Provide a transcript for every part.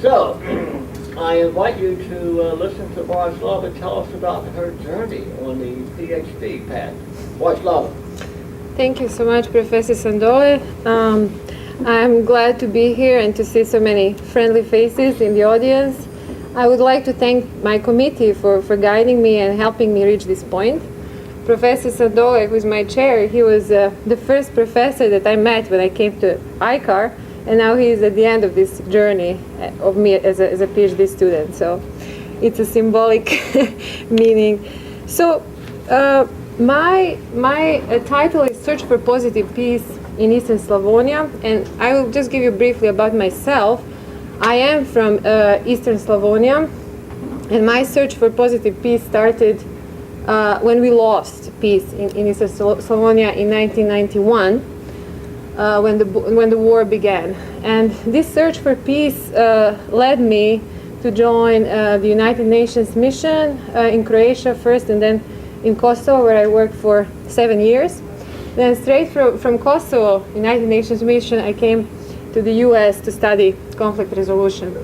So, I invite you to listen to Borislava tell us about her journey on the PhD path. Borislava. Thank you so much, Professor Sandole. I'm glad to be here and to see so many friendly faces in the audience. I would like to thank my committee for guiding me and helping me reach this point. Professor Sandole, who is my chair, he was the first professor that I met when I came to ICAR, and now he is at the end of this journey of me as a PhD student. So it's a symbolic meaning. So my title is Search for Positive Peace in Eastern Slavonia, and I will just give you briefly about myself. I am from Eastern Slavonia, and my search for positive peace started when we lost peace in Eastern Slavonia in 1991, when the war began. And this search for peace led me to join the United Nations mission in Croatia first, and then in Kosovo, where I worked for 7 years. Then straight from Kosovo, United Nations mission, I came to the US to study conflict resolution.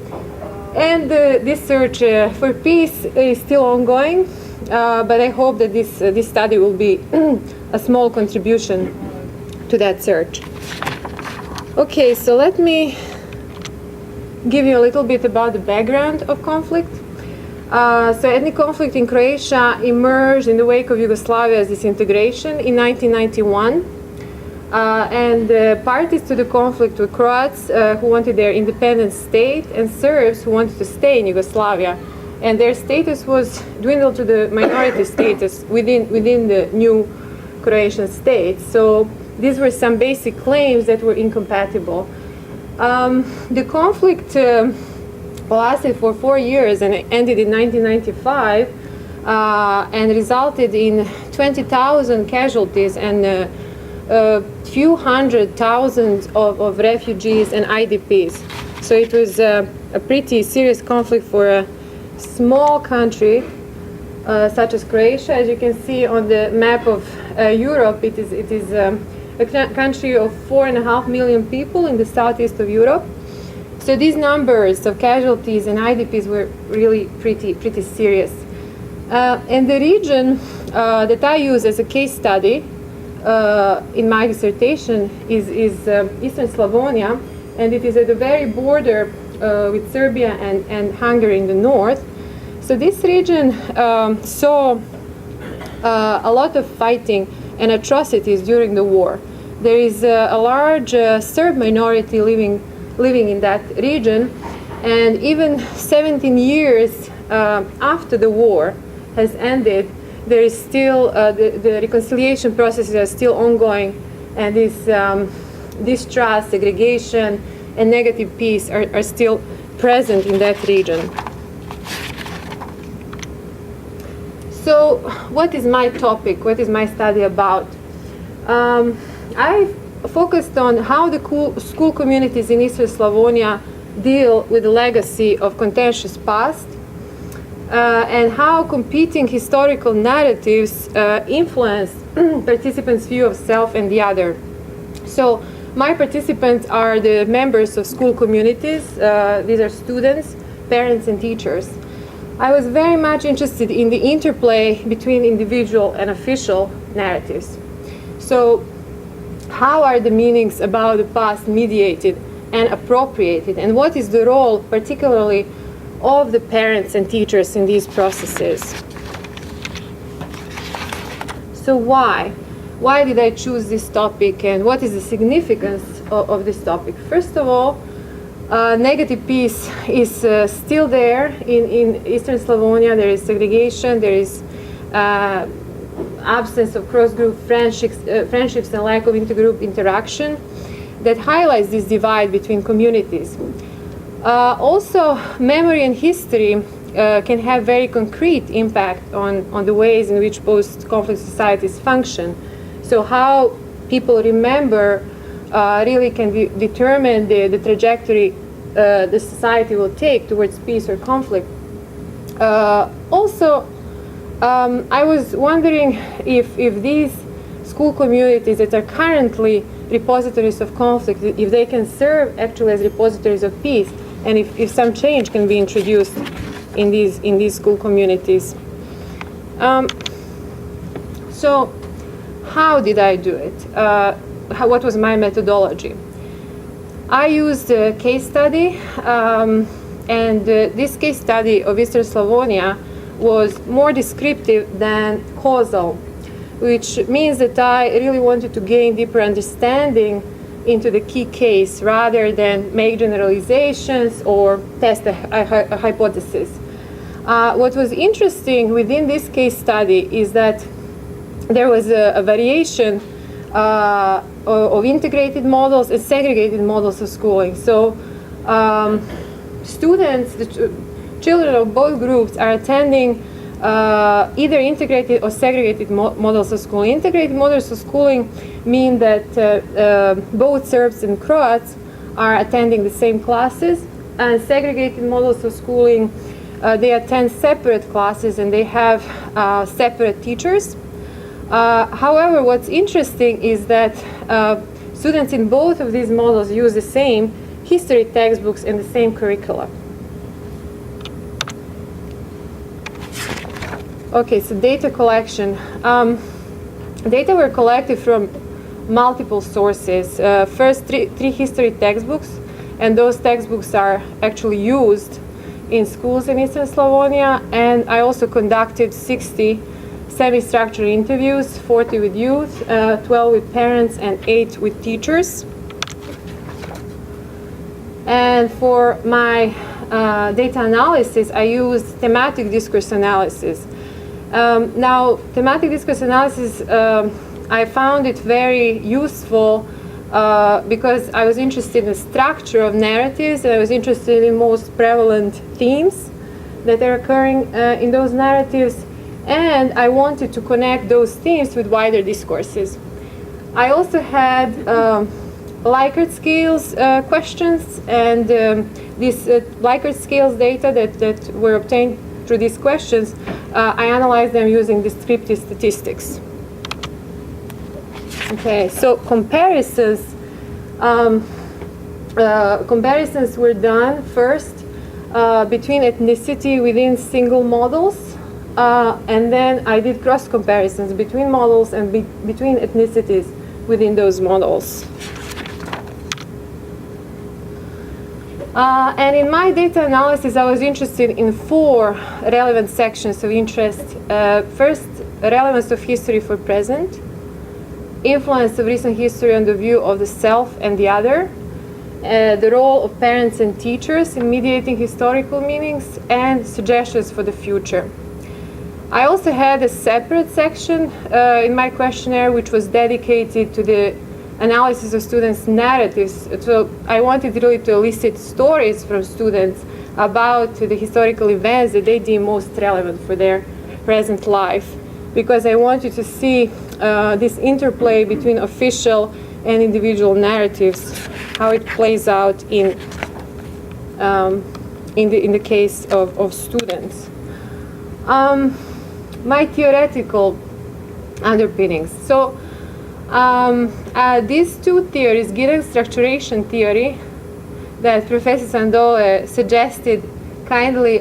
And this search for peace is still ongoing, but I hope that this study will be a small contribution to that search. Okay, so let me give you a little bit about the background of conflict. So ethnic conflict in Croatia emerged in the wake of Yugoslavia's disintegration in 1991. And parties to the conflict were Croats who wanted their independent state, and Serbs who wanted to stay in Yugoslavia. And their status was dwindled to the minority status within the new Croatian state. So these were some basic claims that were incompatible. The conflict lasted for 4 years and ended in 1995 and resulted in 20,000 casualties and a few hundred thousands of refugees and IDPs. So it was a pretty serious conflict for a small country such as Croatia. As you can see on the map of Europe, it is a country of 4.5 million people in the southeast of Europe. So these numbers of casualties and IDPs were really pretty serious. And the region that I use as a case study in my dissertation is Eastern Slavonia, and it is at the very border with Serbia and Hungary in the north. So this region saw a lot of fighting and atrocities during the war. There is a large Serb minority living in that region, and even 17 years after the war has ended, there is still the reconciliation processes are still ongoing, and this distrust, segregation, and negative peace are still present in that region. So what is my topic? What is my study about? I focused on how the school communities in Eastern Slavonia deal with the legacy of contentious past, and how competing historical narratives influence participants' view of self and the other. So my participants are the members of school communities. These are students, parents, and teachers. I was very much interested in the interplay between individual and official narratives. So how are the meanings about the past mediated and appropriated, and what is the role particularly of the parents and teachers in these processes? So why did I choose this topic, and what is the significance of this topic? First of all, negative peace is still there in Eastern Slavonia. There is segregation, there is absence of cross-group friendships and lack of intergroup interaction that highlights this divide between communities. Also, memory and history can have very concrete impact on the ways in which post-conflict societies function. So how people remember really can determine the trajectory the society will take towards peace or conflict. Also, I was wondering if these school communities that are currently repositories of conflict, if they can serve actually as repositories of peace, and if some change can be introduced in these school communities. So how did I do it? What was my methodology? I used a case study, and this case study of Eastern Slavonia was more descriptive than causal, which means that I really wanted to gain deeper understanding into the key case rather than make generalizations or test a hypothesis. What was interesting within this case study is that there was a variation of integrated models and segregated models of schooling. So students, the children of both groups are attending either integrated or segregated models of schooling. Integrated models of schooling mean that both Serbs and Croats are attending the same classes, and segregated models of schooling, they attend separate classes and they have separate teachers. However, what's interesting is that students in both of these models use the same history textbooks and the same curricula. Okay, so data collection. Data were collected from multiple sources. First, three history textbooks, and those textbooks are actually used in schools in Eastern Slavonia. And I also conducted 60 semi-structured interviews, 40 with youth, 12 with parents, and 8 with teachers. And for my data analysis, I used thematic discourse analysis. Now, thematic discourse analysis, I found it very useful because I was interested in the structure of narratives, and I was interested in most prevalent themes that are occurring in those narratives, and I wanted to connect those themes with wider discourses. I also had Likert scales questions, and these Likert scales data that were obtained through these questions, I analyzed them using descriptive statistics. Okay, so comparisons were done first between ethnicity within single models, and then I did cross comparisons between models and between ethnicities within those models. And in my data analysis, I was interested in 4 relevant sections of interest. First, relevance of history for present, influence of recent history on the view of the self and the other, the role of parents and teachers in mediating historical meanings, and suggestions for the future. I also had a separate section in my questionnaire which was dedicated to the analysis of students' narratives. So I wanted really to elicit stories from students about the historical events that they deem most relevant for their present life, because I wanted to see this interplay between official and individual narratives, how it plays out in the case of students. My theoretical underpinnings. So these 2 theories, Giddens structuration theory that Professor Sandole suggested kindly,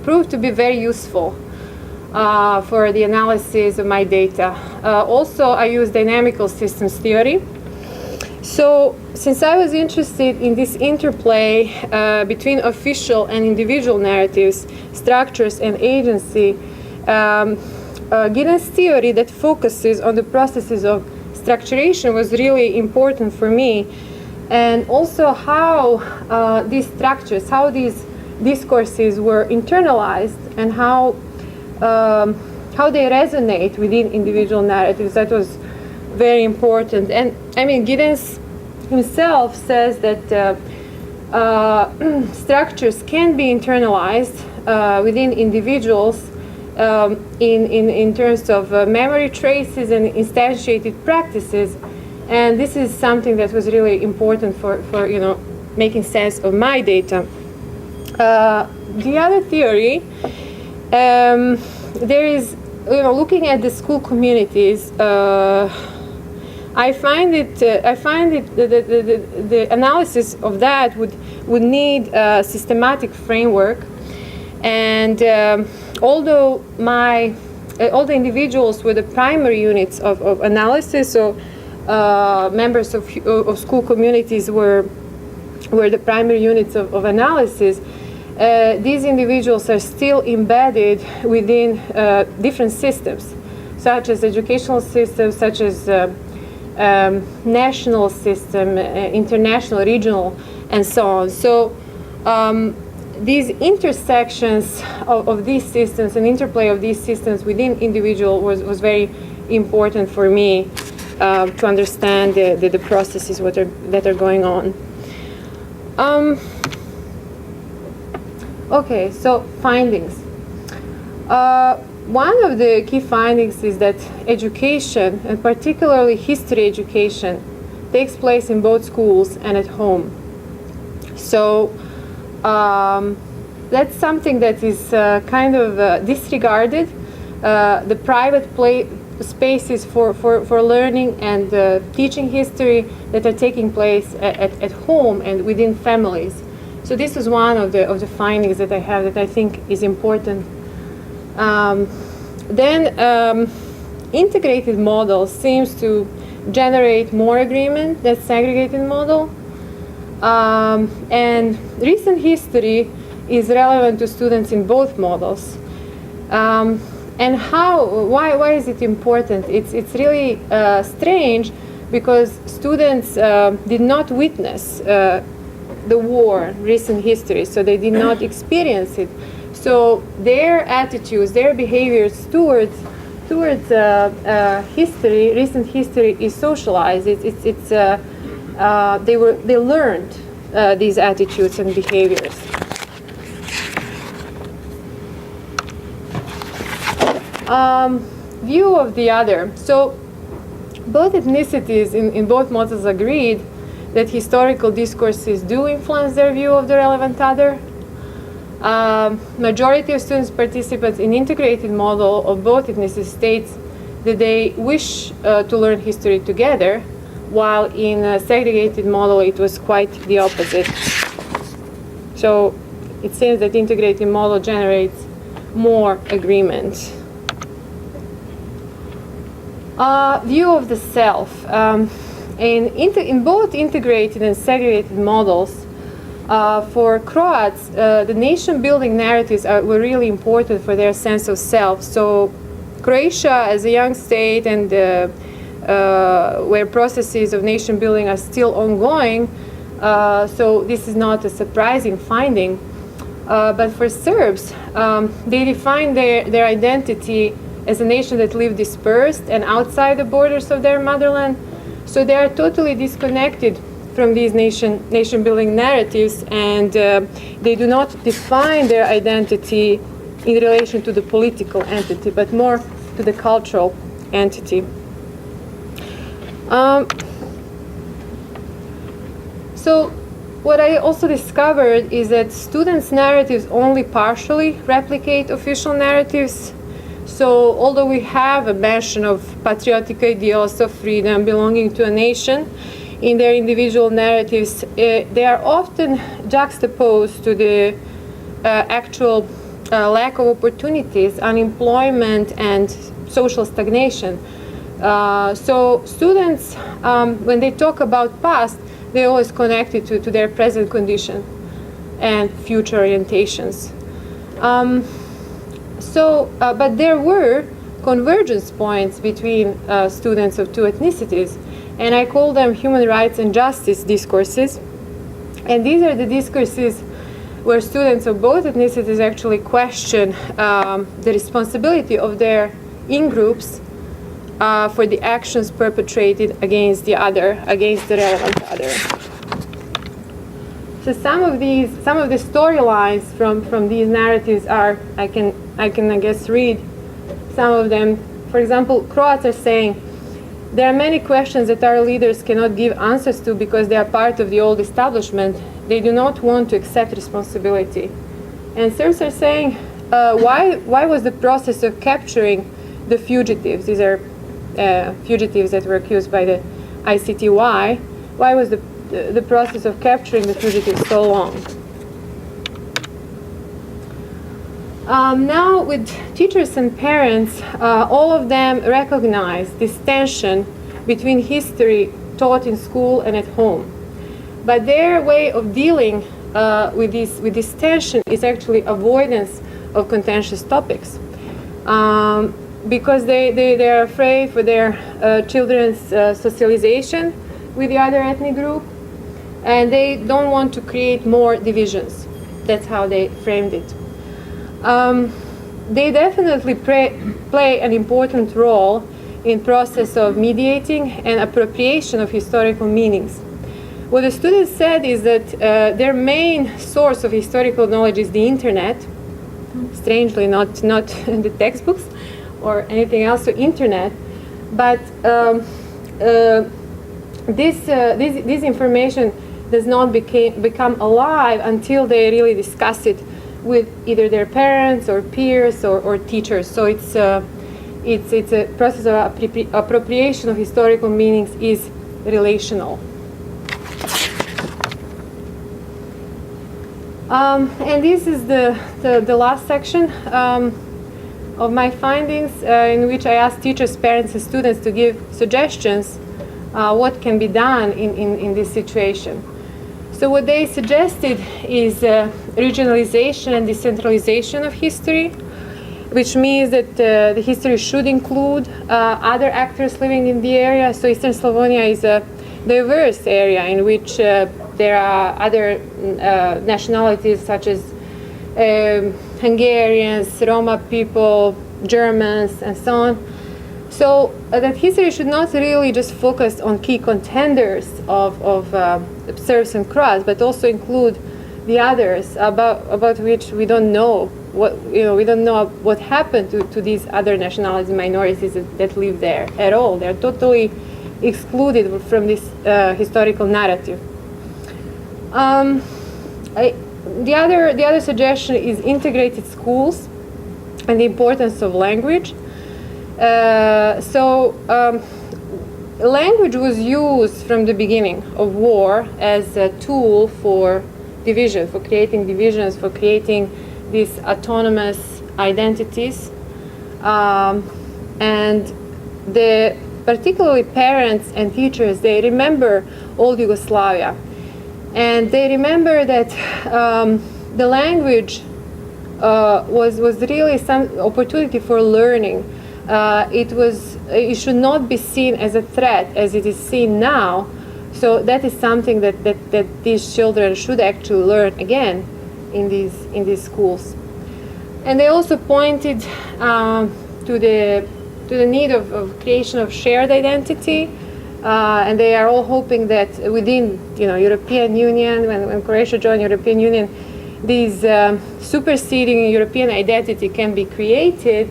proved to be very useful for the analysis of my data. Also, I used dynamical systems theory. So, since I was interested in this interplay between official and individual narratives, structures, and agency, Giddens' theory that focuses on the processes of structuration was really important for me, and also how these structures, how these discourses were internalized, and how they resonate within individual narratives. That was very important. And I mean, Giddens himself says that structures can be internalized within individuals in terms of memory traces and instantiated practices, and this is something that was really important for making sense of my data. The other theory, there is looking at the school communities. I find it the analysis of that would need a systematic framework, and although all the individuals were the primary units of analysis, so members of school communities were the primary units of analysis. These individuals are still embedded within different systems, such as educational systems, such as national system, international, regional, and so on. So these intersections of these systems and interplay of these systems within individual was very important for me to understand the processes that are going on. Okay, so findings. One of the key findings is that education, and particularly history education, takes place in both schools and at home. So that's something that is kind of disregarded. The private spaces for learning and teaching history that are taking place at home and within families. So this is one of the findings that I have that I think is important. Then integrated model seems to generate more agreement than segregated model. And recent history is relevant to students in both models. And why is it important? It's really strange because students did not witness the war, recent history, so they did not experience it. So their attitudes, their behaviors towards history, recent history, is socialized. They learned these attitudes and behaviors. View of the other. So both ethnicities in both models agreed that historical discourses do influence their view of the relevant other. Majority of students participants in integrated model of both ethnicities states that they wish to learn history together, while in a segregated model it was quite the opposite. So it seems that integrated model generates more agreement. View of the self. In both integrated and segregated models, for Croats, the nation-building narratives were really important for their sense of self. So Croatia, as a young state, and where processes of nation-building are still ongoing, so this is not a surprising finding. But for Serbs, they define their identity as a nation that lived dispersed and outside the borders of their motherland. So they are totally disconnected from these nation-building narratives, and they do not define their identity in relation to the political entity, but more to the cultural entity. So what I also discovered is that students' narratives only partially replicate official narratives. So although we have a mention of patriotic ideals of freedom, belonging to a nation, in their individual narratives, they are often juxtaposed to the actual lack of opportunities, unemployment, and social stagnation. So students, when they talk about past, they always connect it to their present condition and future orientations. But there were convergence points between students of two ethnicities, and I call them human rights and justice discourses. And these are the discourses where students of both ethnicities actually question the responsibility of their in-groups for the actions perpetrated against the other, against the relevant other. So some of the storylines from these narratives are, I can I guess read some of them. For example, Croats are saying, there are many questions that our leaders cannot give answers to because they are part of the old establishment. They do not want to accept responsibility. And Serbs are saying, why was the process of capturing the fugitives, these are fugitives that were accused by the ICTY, why was the process of capturing the fugitives so long? Now with teachers and parents, all of them recognize this tension between history taught in school and at home. But their way of dealing with this tension is actually avoidance of contentious topics. Because they are afraid for their children's socialization with the other ethnic group, and they don't want to create more divisions. That's how they framed it. They definitely play an important role in process of mediating and appropriation of historical meanings. What the students said is that their main source of historical knowledge is the internet. Strangely, not the textbooks or anything else, so internet. But this information does not become alive until they really discuss it with either their parents or peers or teachers. So it's a process of appropriation of historical meanings is relational. And this is the last section of my findings, in which I asked teachers, parents, and students to give suggestions what can be done in this situation. So what they suggested is regionalization and decentralization of history, which means that the history should include other actors living in the area. So Eastern Slavonia is a diverse area in which there are other nationalities such as Hungarians, Roma people, Germans, and so on. So that history should not really just focus on key contenders of Serbs and Croats, but also include the others about which we don't know we don't know what happened to these other nationalities and minorities that live there at all. They're totally excluded from this historical narrative. The other suggestion is integrated schools and the importance of language. Language was used from the beginning of war as a tool for division, for creating divisions, for creating these autonomous identities. And particularly parents and teachers, they remember old Yugoslavia. And they remember that the language was really some opportunity for learning. It should not be seen as a threat as it is seen now. So that is something that these children should actually learn again in these schools. And they also pointed to the need of creation of shared identity. And they are all hoping that within European Union, when Croatia joined European Union, these superseding European identity can be created,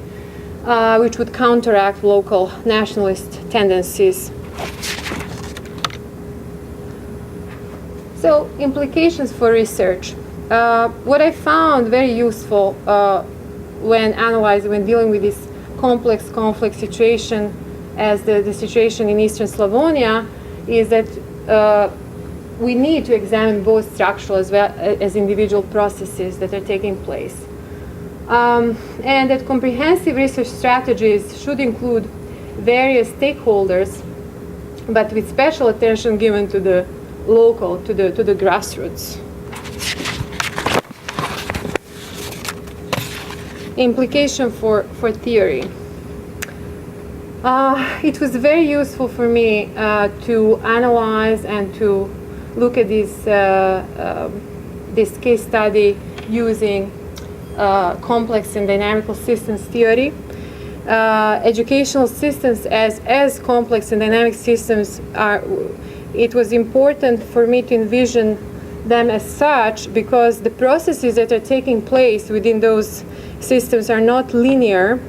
which would counteract local nationalist tendencies. So, implications for research. What I found very useful when dealing with this complex conflict situation as the situation in Eastern Slavonia is that we need to examine both structural as well as individual processes that are taking place. And that comprehensive research strategies should include various stakeholders, but with special attention given to the local, to the grassroots. Implication for theory. It was very useful for me to analyze and to look at this case study using complex and dynamical systems theory. Educational systems as complex and dynamic systems it was important for me to envision them as such because the processes that are taking place within those systems are not linear,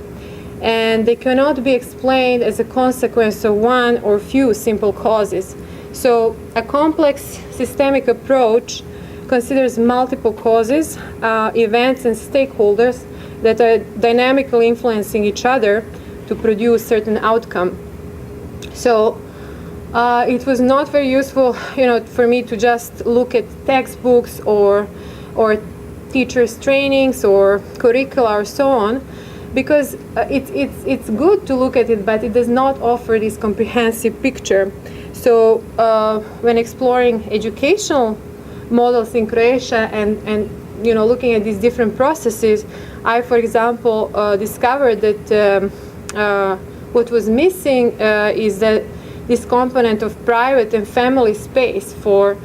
and they cannot be explained as a consequence of one or few simple causes. So a complex systemic approach considers multiple causes, events, and stakeholders that are dynamically influencing each other to produce certain outcome. So It was not very useful, for me to just look at textbooks or teachers' trainings or curricula or so on, because it's good to look at it, but it does not offer this comprehensive picture. So when exploring educational models in Croatia and looking at these different processes, I, for example, discovered that what was missing is that this component of private and family space for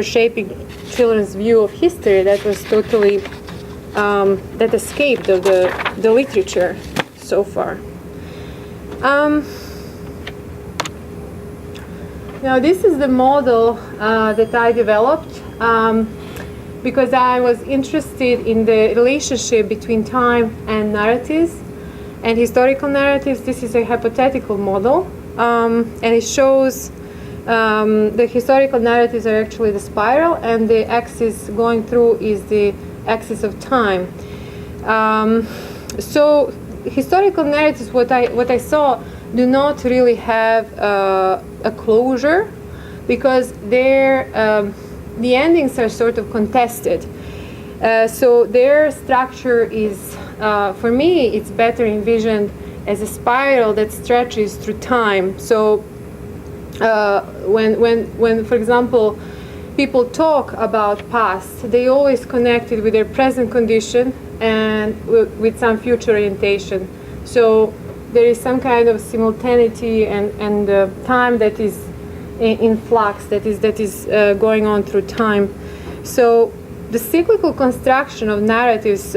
shaping children's view of history that was totally that escaped the literature so far. Now this is the model that I developed because I was interested in the relationship between time and narratives and historical narratives. This is a hypothetical model, and it shows the historical narratives are actually the spiral, and the axis going through is the axis of time. So historical narratives, what I saw, do not really have a closure, because the endings are sort of contested. So their structure is, for me, it's better envisioned as a spiral that stretches through time. So when, for example, people talk about past, they always connect it with their present condition and with some future orientation. So there is some kind of simultaneity and time that is in flux, that is going on through time. So the cyclical construction of narratives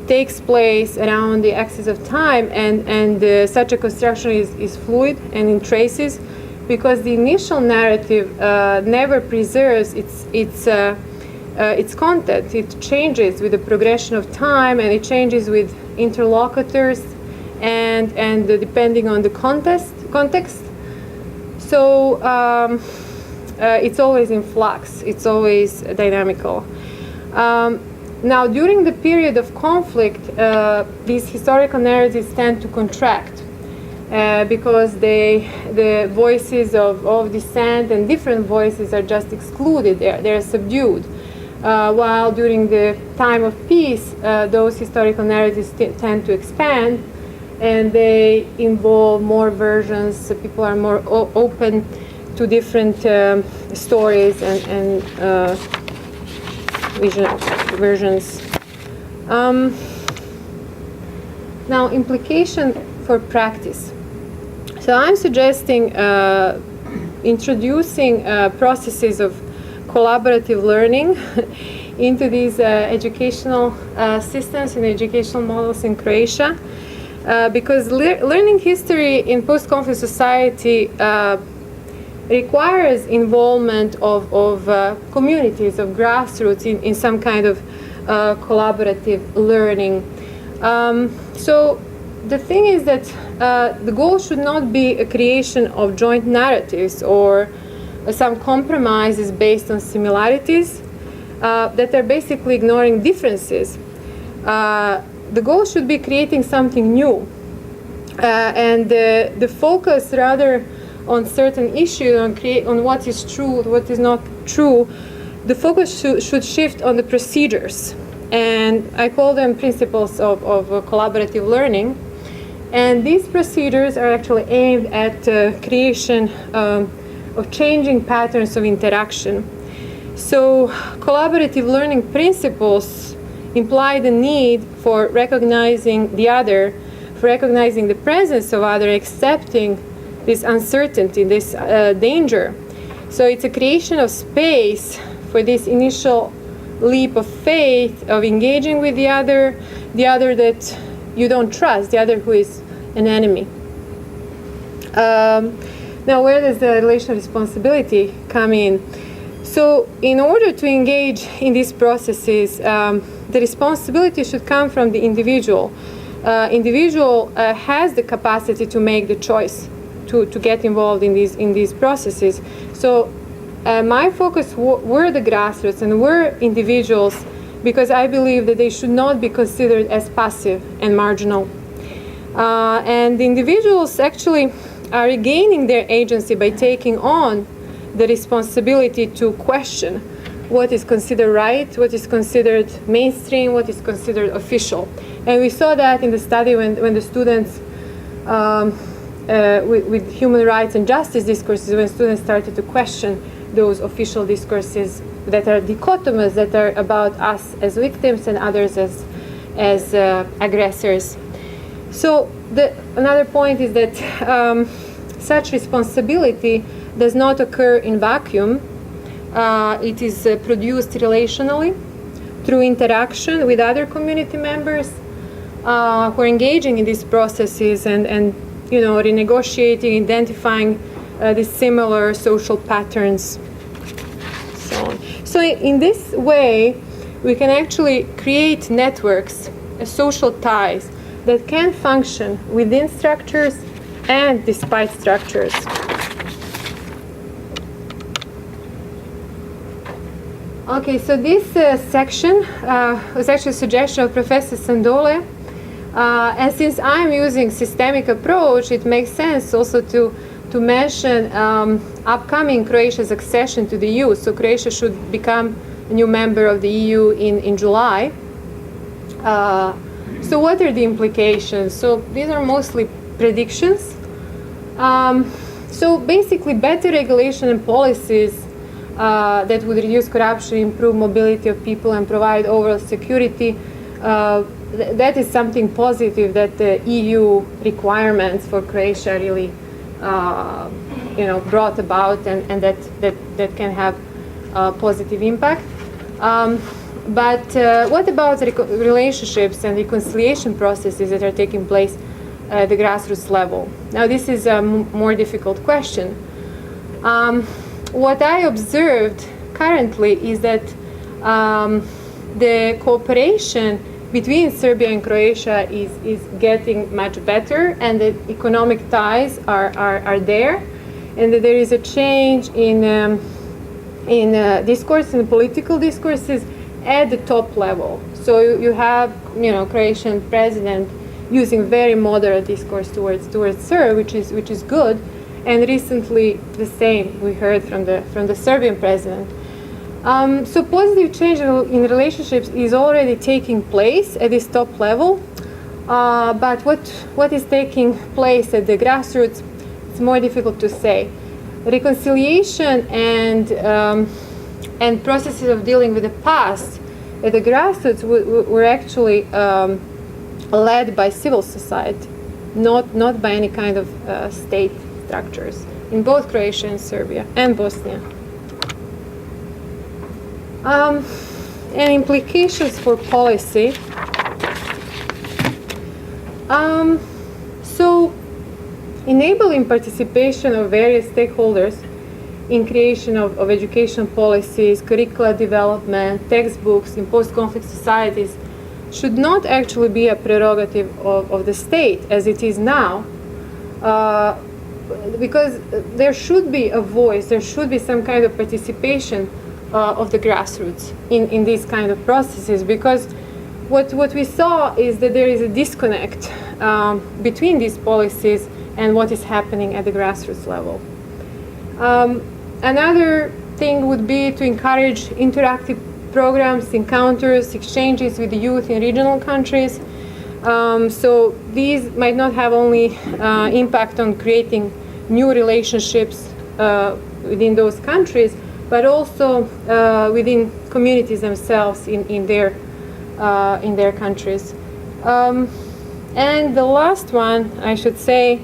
takes place around the axis of time, and such a construction is fluid and in traces, because the initial narrative never preserves its content. It changes with the progression of time, and it changes with interlocutors and depending on the context. So it's always in flux. It's always dynamical. Now, during the period of conflict, these historical narratives tend to contract because the voices of dissent and different voices are just excluded. They're subdued. While during the time of peace, those historical narratives tend to expand, and they involve more versions. So people are more open to different stories and versions. Now, implication for practice. So I'm suggesting introducing processes of collaborative learning into these educational systems and educational models in Croatia, because learning history in post-conflict society requires involvement of communities, of grassroots in some kind of collaborative learning. So the thing is that the goal should not be a creation of joint narratives or some compromises based on similarities that are basically ignoring differences. The goal should be creating something new, and the focus rather on certain issues, on what is true, what is not true. The focus should shift on the procedures, and I call them principles of collaborative learning. And these procedures are actually aimed at creation of changing patterns of interaction. So collaborative learning principles imply the need for recognizing the other, for recognizing the presence of other, accepting this uncertainty, this danger. So it's a creation of space for this initial leap of faith, of engaging with the other that you don't trust, the other who is an enemy. Now, where does the relational responsibility come in? So in order to engage in these processes, the responsibility should come from the individual. Individual has the capacity to make the choice to get involved in these processes. So my focus were the grassroots and were individuals, because I believe that they should not be considered as passive and marginal. And the individuals actually are regaining their agency by taking on the responsibility to question what is considered right, what is considered mainstream, what is considered official. And we saw that in the study when the students with human rights and justice discourses, when students started to question those official discourses that are dichotomous, that are about us as victims and others as aggressors. So another point is that such responsibility does not occur in vacuum. It is produced relationally through interaction with other community members who are engaging in these processes and renegotiating, identifying these similar social patterns, so on. So in this way, we can actually create networks, social ties that can function within structures and despite structures. Okay, so this section was actually a suggestion of Professor Sandole. And since I'm using systemic approach, it makes sense also to mention upcoming Croatia's accession to the EU. So Croatia should become a new member of the EU in July. So what are the implications? So these are mostly predictions. So basically better regulation and policies that would reduce corruption, improve mobility of people, and provide overall security. That is something positive that the EU requirements for Croatia really, brought about, and that can have a positive impact. But what about relationships and reconciliation processes that are taking place at the grassroots level? Now, this is a more difficult question. What I observed currently is that the cooperation between Serbia and Croatia is getting much better, and the economic ties are there, and that there is a change in discourse, in political discourses at the top level. So you have Croatian president using very moderate discourse towards Serbia, which is good. And recently, the same we heard from the Serbian president. So positive change in relationships is already taking place at this top level. But what is taking place at the grassroots, it's more difficult to say. Reconciliation and processes of dealing with the past at the grassroots were actually led by civil society, not by any kind of state structures in both Croatia and Serbia and Bosnia. And implications for policy. So enabling participation of various stakeholders in creation of education policies, curricula development, textbooks in post-conflict societies should not actually be a prerogative of the state as it is now. Because there should be a voice, there should be some kind of participation of the grassroots in these kind of processes, because what we saw is that there is a disconnect between these policies and what is happening at the grassroots level. Another thing would be to encourage interactive programs, encounters, exchanges with the youth in regional countries. So these might not have only impact on creating new relationships within those countries, but also within communities themselves in their countries. And the last one, I should say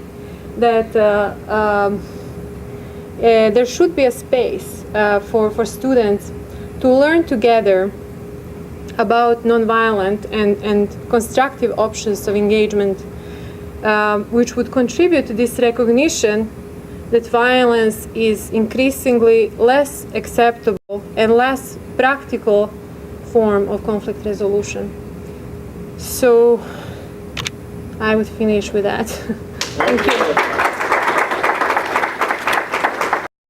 that there should be a space for students to learn together about nonviolent and constructive options of engagement, which would contribute to this recognition that violence is increasingly less acceptable and less practical form of conflict resolution. So I would finish with that. Thank you.